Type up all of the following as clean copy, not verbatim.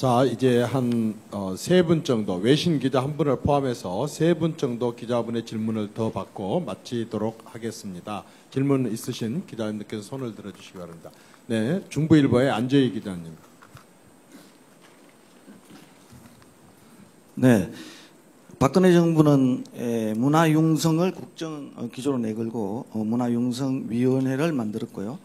자, 이제 한 세 분 정도, 외신 기자 한 분을 포함해서 세 분 정도 기자분의 질문을 더 받고 마치도록 하겠습니다. 질문 있으신 기자님들께서 손을 들어주시기 바랍니다. 네, 중부일보의 안재희 기자님. 네, 박근혜 정부는 문화융성을 국정 기조로 내걸고 문화융성위원회를 만들었고요.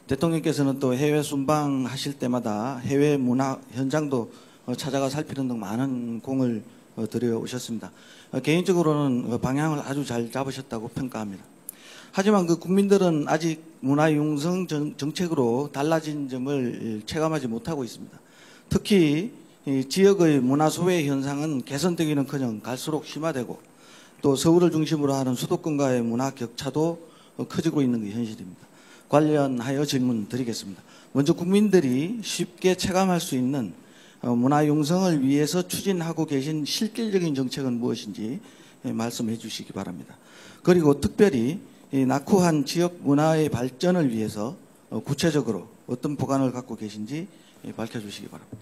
대통령께서는 또 해외 순방하실 때마다 해외 문화 현장도 찾아가 살피는 등 많은 공을 들여 오셨습니다. 개인적으로는 방향을 아주 잘 잡으셨다고 평가합니다. 하지만 그 국민들은 아직 문화융성 정책으로 달라진 점을 체감하지 못하고 있습니다. 특히 이 지역의 문화 소외 현상은 개선되기는커녕 갈수록 심화되고 또 서울을 중심으로 하는 수도권과의 문화 격차도 커지고 있는 게 현실입니다. 관련하여 질문 드리겠습니다. 먼저 국민들이 쉽게 체감할 수 있는 문화융성을 위해서 추진하고 계신 실질적인 정책은 무엇인지 말씀해 주시기 바랍니다. 그리고 특별히 이 낙후한 지역 문화의 발전을 위해서 구체적으로 어떤 보관을 갖고 계신지 밝혀주시기 바랍니다.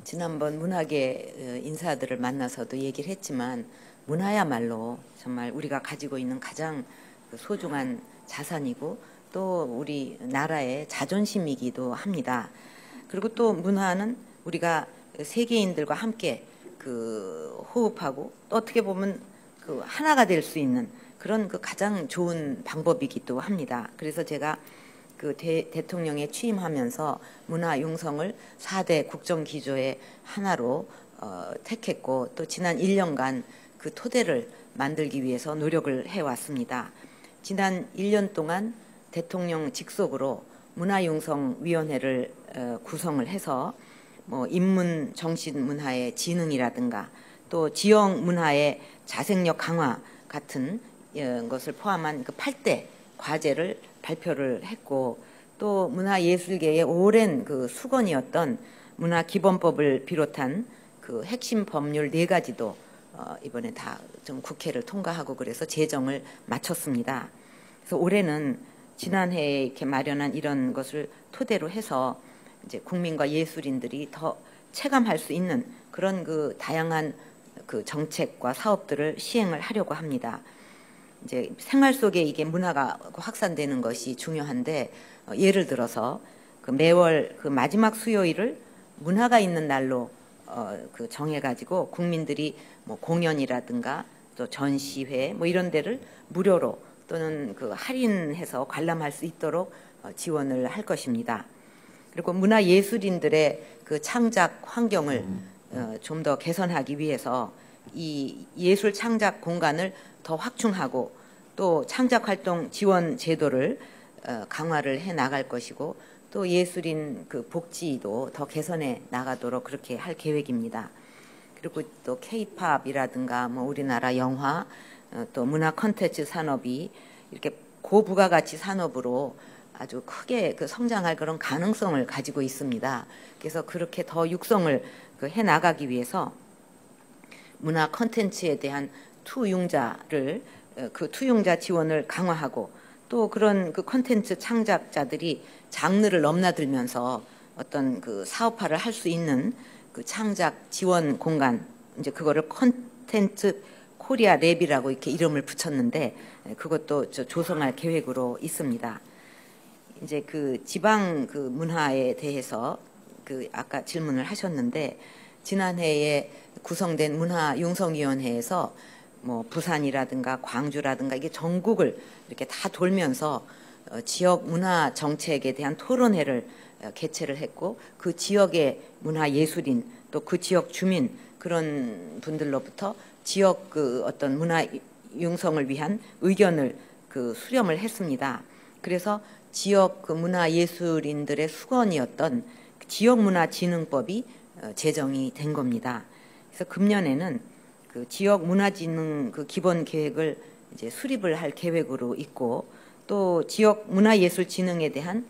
지난번 문화계 인사들을 만나서도 얘기를 했지만 문화야말로 정말 우리가 가지고 있는 가장 소중한 자산이고 또 우리 나라의 자존심이기도 합니다. 그리고 또 문화는 우리가 세계인들과 함께 호흡하고 또 어떻게 보면 하나가 될 수 있는 그런 가장 좋은 방법이기도 합니다. 그래서 제가 대통령에 취임하면서 문화융성을 4대 국정기조의 하나로 택했고 또 지난 1년간 그 토대를 만들기 위해서 노력을 해왔습니다. 지난 1년 동안 대통령 직속으로 문화융성위원회를 구성을 해서 인문 정신 문화의 진흥이라든가 또 지역 문화의 자생력 강화 같은 것을 포함한 8대 과제를 발표를 했고 또 문화예술계의 오랜 수건이었던 문화기본법을 비롯한 핵심 법률 4가지도 이번에 다 좀 국회를 통과하고 그래서 제정을 마쳤습니다. 그래서 올해는 지난해에 이렇게 마련한 이런 것을 토대로 해서 이제 국민과 예술인들이 더 체감할 수 있는 그런 다양한 정책과 사업들을 시행을 하려고 합니다. 이제 생활 속에 이게 문화가 확산되는 것이 중요한데 예를 들어서 매월 마지막 수요일을 문화가 있는 날로 정해가지고 국민들이 공연이라든가 또 전시회 이런 데를 무료로 또는 할인해서 관람할 수 있도록 지원을 할 것입니다. 그리고 문화예술인들의 창작 환경을 좀 더 개선하기 위해서 이 예술 창작 공간을 더 확충하고 또 창작활동 지원 제도를 강화를 해 나갈 것이고 또 예술인 복지도 더 개선해 나가도록 그렇게 할 계획입니다. 그리고 또 K-팝이라든가 우리나라 영화 또 문화 콘텐츠 산업이 이렇게 고부가가치 산업으로 아주 크게 성장할 그런 가능성을 가지고 있습니다. 그래서 그렇게 더 육성을 해 나가기 위해서 문화 콘텐츠에 대한 투융자를 투융자 지원을 강화하고 또 그런 콘텐츠 창작자들이 장르를 넘나들면서 어떤 사업화를 할 수 있는 창작 지원 공간 이제 그거를 콘텐츠 코리아 랩이라고 이렇게 이름을 붙였는데 그것도 조성할 계획으로 있습니다. 이제 지방 문화에 대해서 아까 질문을 하셨는데 지난해에 구성된 문화융성위원회에서 부산이라든가 광주라든가 이게 전국을 이렇게 다 돌면서 지역 문화 정책에 대한 토론회를 개최를 했고 그 지역의 문화예술인 또 그 지역 주민 그런 분들로부터 지역 어떤 문화융성을 위한 의견을 수렴을 했습니다. 그래서 지역 문화예술인들의 수건이었던 지역문화진흥법이 제정이 된 겁니다. 그래서 금년에는 지역 문화진흥 기본 계획을 이제 수립을 할 계획으로 있고 또 지역 문화예술진흥에 대한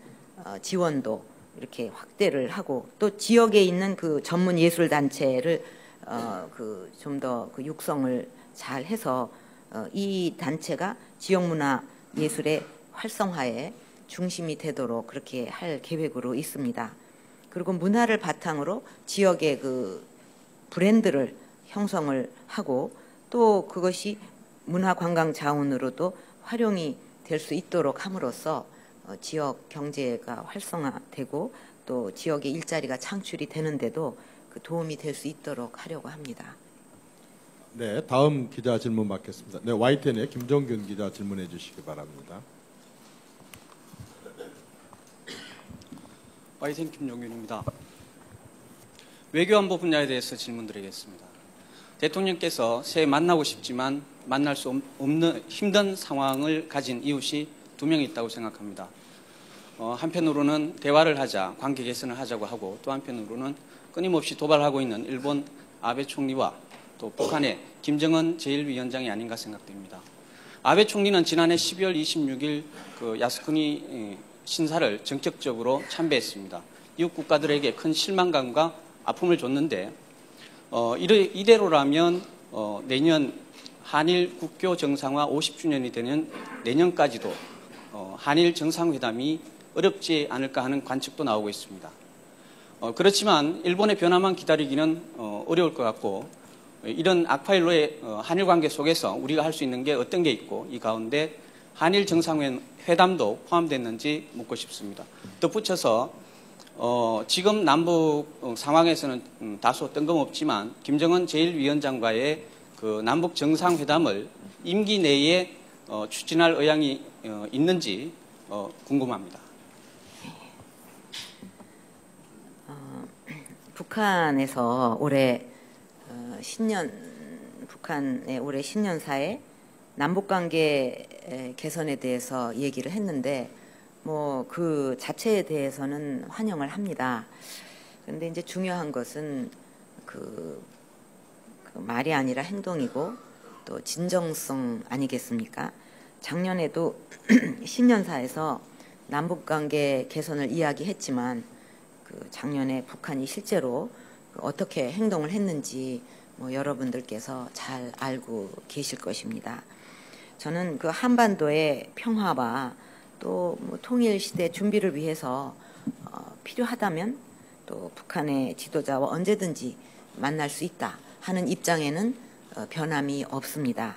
지원도 이렇게 확대를 하고 또 지역에 있는 전문 예술 단체를 좀 더 육성을 잘 해서 이 단체가 지역 문화 예술의 활성화에 중심이 되도록 그렇게 할 계획으로 있습니다. 그리고 문화를 바탕으로 지역의 그 브랜드를 형성을 하고 또 그것이 문화 관광 자원으로도 활용이 될 수 있도록 함으로써 지역 경제가 활성화되고 또 지역의 일자리가 창출이 되는데도 그 도움이 될 수 있도록 하려고 합니다. 네, 다음 기자 질문 받겠습니다. 네, YTN의 김정균 기자 질문해 주시기 바랍니다. YTN 김종균입니다. 외교안보 분야에 대해서 질문드리겠습니다. 대통령께서 새해 만나고 싶지만 만날 수 없는 힘든 상황을 가진 이웃이 2명 있다고 생각합니다. 한편으로는 대화를 하자, 관계 개선을 하자고 하고 또 한편으로는 끊임없이 도발하고 있는 일본 아베 총리와 또 북한의 김정은 제1위원장이 아닌가 생각됩니다. 아베 총리는 지난해 12월 26일 그 야스쿠니 신사를 정격적으로 참배했습니다. 이웃 국가들에게 큰 실망감과 아픔을 줬는데 이대로라면 내년 한일 국교 정상화 50주년이 되는 내년까지도 한일 정상회담이 어렵지 않을까 하는 관측도 나오고 있습니다. 그렇지만 일본의 변화만 기다리기는 어려울 것 같고 이런 악파일로의 한일 관계 속에서 우리가 할 수 있는 게 어떤 게 있고 이 가운데 한일 정상회담도 포함됐는지 묻고 싶습니다. 덧붙여서 지금 남북 상황에서는 다소 뜬금없지만 김정은 제1위원장과의 그 남북 정상회담을 임기 내에 추진할 의향이 있는지 궁금합니다. 북한에서 올해 북한의 올해 신년사에 남북관계 개선에 대해서 얘기를 했는데 뭐 그 자체에 대해서는 환영을 합니다. 그런데 이제 중요한 것은 그 말이 아니라 행동이고 또 진정성 아니겠습니까? 작년에도 신년사에서 남북관계 개선을 이야기했지만 그 작년에 북한이 실제로 어떻게 행동을 했는지 뭐 여러분들께서 잘 알고 계실 것입니다. 저는 그 한반도의 평화와 또 뭐 통일 시대 준비를 위해서 필요하다면 또 북한의 지도자와 언제든지 만날 수 있다 하는 입장에는 변함이 없습니다.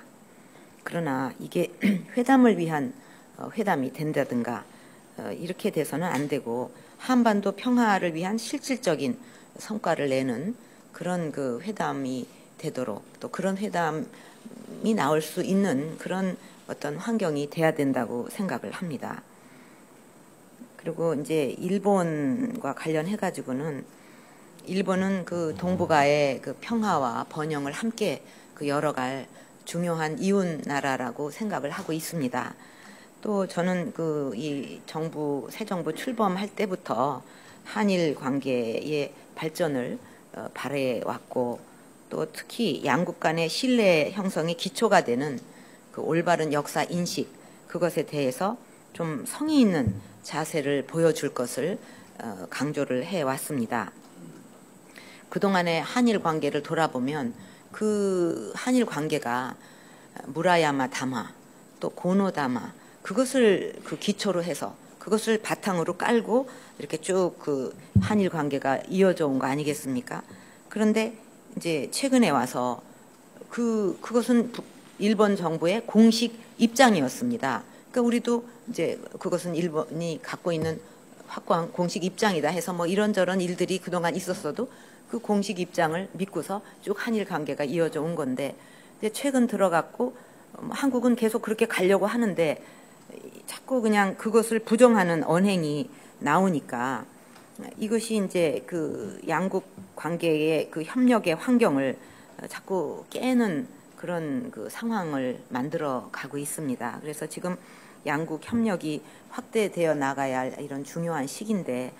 그러나 이게 회담을 위한 회담이 된다든가 이렇게 돼서는 안 되고 한반도 평화를 위한 실질적인 성과를 내는 그런 그 회담이 되도록 또 그런 회담이 나올 수 있는 그런 어떤 환경이 돼야 된다고 생각을 합니다. 그리고 이제 일본과 관련해 가지고는 일본은 그 동북아의 그 평화와 번영을 함께 그 열어갈 중요한 이웃 나라라고 생각을 하고 있습니다. 또 저는 그 이 새 정부 출범할 때부터 한일 관계의 발전을 바래 왔고 또 특히 양국 간의 신뢰 형성의 기초가 되는 그 올바른 역사 인식 그것에 대해서 좀 성의 있는 자세를 보여줄 것을 강조를 해 왔습니다. 그동안의 한일 관계를 돌아보면 그 한일 관계가 무라야마 다마 또 고노다마 그것을 그 기초로 해서 그것을 바탕으로 깔고 이렇게 쭉 그 한일 관계가 이어져 온 거 아니겠습니까? 그런데 이제 최근에 와서 그것은 일본 정부의 공식 입장이었습니다. 그러니까 우리도 이제 그것은 일본이 갖고 있는 확고한 공식 입장이다 해서 뭐 이런저런 일들이 그동안 있었어도 그 공식 입장을 믿고서 쭉 한일 관계가 이어져 온 건데 이제 최근 들어갔고 한국은 계속 그렇게 가려고 하는데 자꾸 그냥 그것을 부정하는 언행이 나오니까 이것이 이제 그 양국 관계의 그 협력의 환경을 자꾸 깨는 그런 그 상황을 만들어 가고 있습니다. 그래서 지금 양국 협력이 확대되어 나가야 할 이런 중요한 시기인데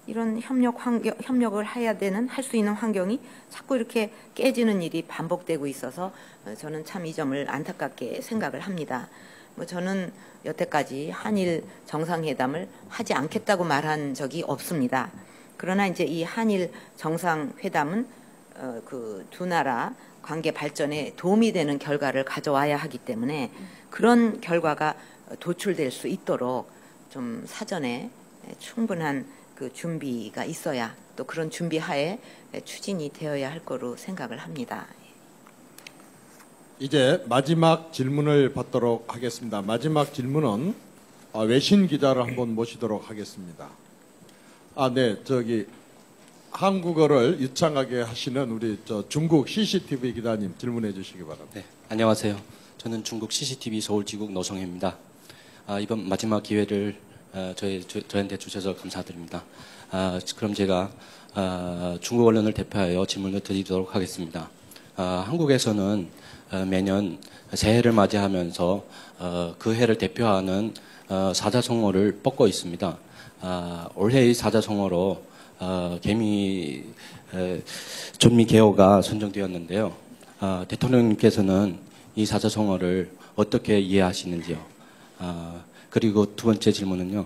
이런 협력을 할 수 있는 환경이 자꾸 이렇게 깨지는 일이 반복되고 있어서 저는 참 이 점을 안타깝게 생각을 합니다. 뭐 저는 여태까지 한일 정상회담을 하지 않겠다고 말한 적이 없습니다. 그러나 이제 이 한일 정상회담은 그 두 나라 관계 발전에 도움이 되는 결과를 가져와야 하기 때문에 그런 결과가 도출될 수 있도록 좀 사전에 충분한 그 준비가 있어야 또 그런 준비하에 추진이 되어야 할 거로 생각을 합니다. 이제 마지막 질문을 받도록 하겠습니다. 마지막 질문은 외신 기자를 한번 모시도록 하겠습니다. 네, 한국어를 유창하게 하시는 우리 중국 CCTV 기자님 질문해 주시기 바랍니다. 네, 안녕하세요. 저는 중국 CCTV 서울지국 노성혜입니다. 이번 마지막 기회를 저한테 주셔서 감사드립니다. 그럼 제가 중국 언론을 대표하여 질문을 드리도록 하겠습니다. 한국에서는 매년 새해를 맞이하면서 그 해를 대표하는 사자성어를 뻗고 있습니다. 올해의 사자성어로 존미 개호가 선정되었는데요. 대통령님께서는 이 사자성어를 어떻게 이해하시는지요? 그리고 두 번째 질문은요.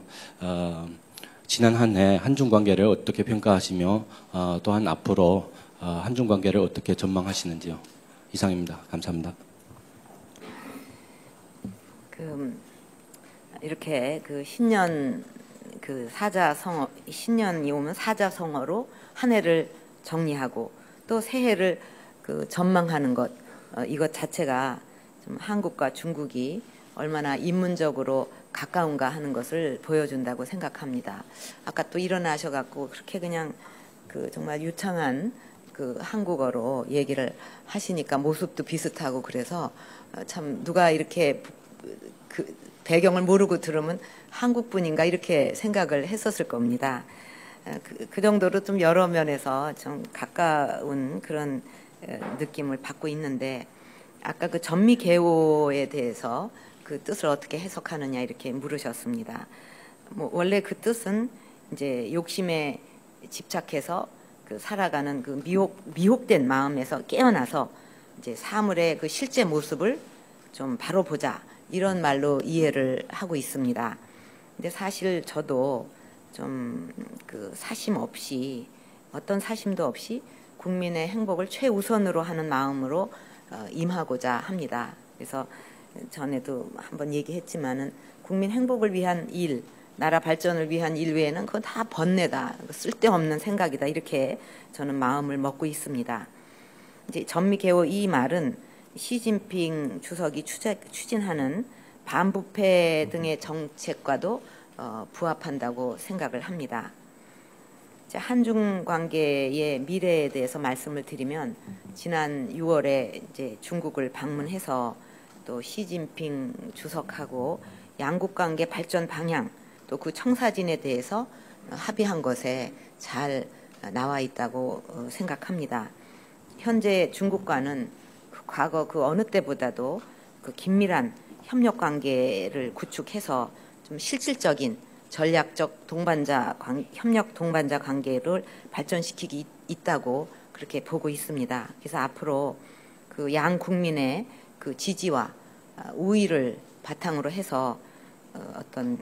지난 한 해 한중 관계를 어떻게 평가하시며 또한 앞으로 한중 관계를 어떻게 전망하시는지요? 이상입니다. 감사합니다. 이렇게 신년 사자성어, 신년이 오면 사자성어로 한 해를 정리하고 또 새해를 전망하는 것, 이것 자체가 좀 한국과 중국이 얼마나 인문적으로 가까운가 하는 것을 보여준다고 생각합니다. 아까 또 일어나셔갖고 그렇게 그냥 정말 유창한 한국어로 얘기를 하시니까 모습도 비슷하고 그래서 참 누가 이렇게 배경을 모르고 들으면 한국분인가 이렇게 생각을 했었을 겁니다. 그 정도로 좀 여러 면에서 좀 가까운 그런 느낌을 받고 있는데 아까 전미개호에 대해서 그 뜻을 어떻게 해석하느냐 이렇게 물으셨습니다. 원래 그 뜻은 이제 욕심에 집착해서 살아가는 미혹된 마음에서 깨어나서 이제 사물의 실제 모습을 좀 바로 보자 이런 말로 이해를 하고 있습니다. 근데 사실 저도 좀 사심 없이 어떤 사심도 없이 국민의 행복을 최우선으로 하는 마음으로 임하고자 합니다. 그래서 전에도 한번 얘기했지만은 국민 행복을 위한 일, 나라 발전을 위한 일 외에는 그건 다 번뇌다, 쓸데없는 생각이다 이렇게 저는 마음을 먹고 있습니다. 이제 전미개호 이 말은 시진핑 주석이 추진하는 반부패 등의 정책과도 부합한다고 생각을 합니다. 한중 관계의 미래에 대해서 말씀을 드리면 지난 6월에 이제 중국을 방문해서 또 시진핑 주석하고 양국 관계 발전 방향 또 그 청사진에 대해서 합의한 것에 잘 나와 있다고 생각합니다. 현재 중국과는 과거 어느 때보다도 긴밀한 협력 관계를 구축해서 좀 실질적인 전략적 협력 동반자 관계를 발전시키기 있다고 그렇게 보고 있습니다. 그래서 앞으로 양 국민의 지지와 우위를 바탕으로 해서 어떤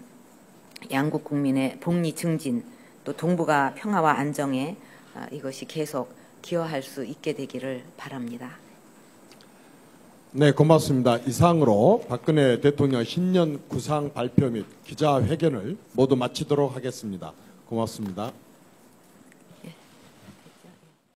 양국 국민의 복리 증진 또 동북아 평화와 안정에 이것이 계속 기여할 수 있게 되기를 바랍니다. 네, 고맙습니다. 이상으로 박근혜 대통령 신년 구상 발표 및 기자회견을 모두 마치도록 하겠습니다. 고맙습니다.